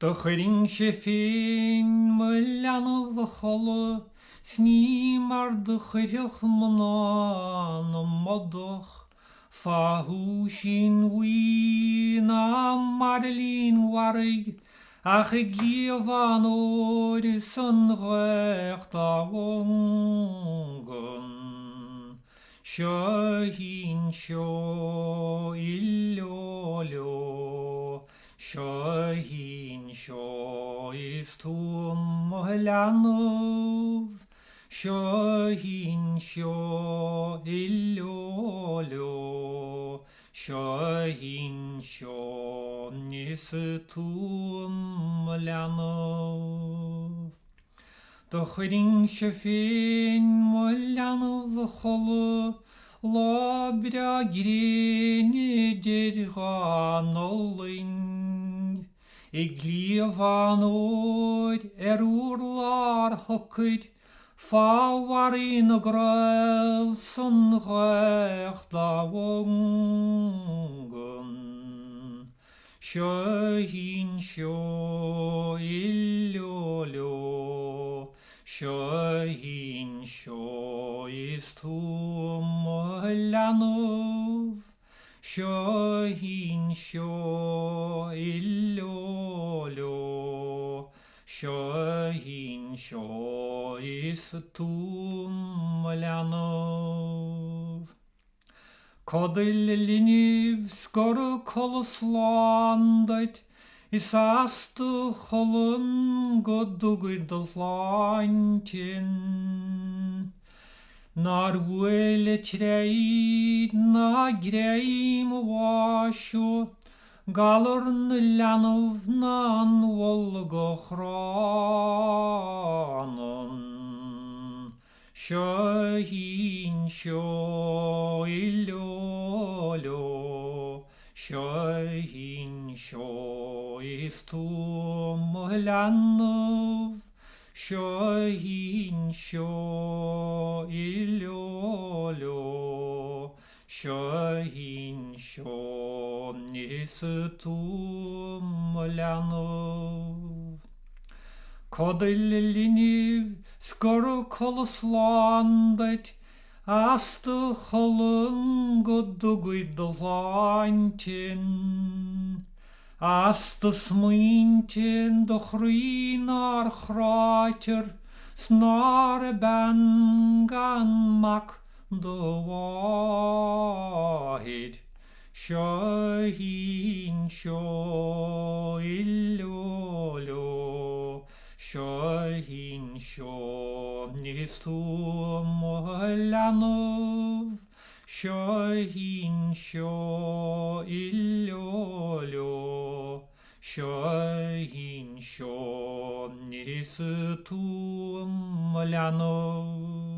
Dochring sé féin me leanmh a cholle, sní mar de chuireach mná na modach, fahu sin wi na Marilyn warig, ach ag líomh an óir san recht a wongan. Seo hín seo ilolio, seo hín seo is túm leanmh, seo hín seo ilolio, seo hín seo is túm leanmh. Do chuiring sé féin mo leanmh a cholle, Lobra gréine dir gan olling. Ig líomh an óir úrlar hocuid, fáharin a gref san recht a wongan. Seo hín seo ilolio, seo hín seo is túm leanmh, seo hín seo ilolio, seo hín seo is túm leanmh. Codil liniv skor koloslandait, is astu cholun godugid de laintin. Nar wele treid na greim washo, galorn leanmh nan wolgo chranon. Seo hín seo ilolio, seo hín seo is túm leanmh, seo hín seo ilolio, seo hín seo is túm leanmh. Codil liniv skor koloslandait, astu cholun godugid de laintin. Astu smuintin do chrin ar chraiter, snar ben gan mac do wahid. Seo hín seo ilolio, seo hín seo is túm leanmh, seo hín seo ilolio, seo hín seo is túm leanmh.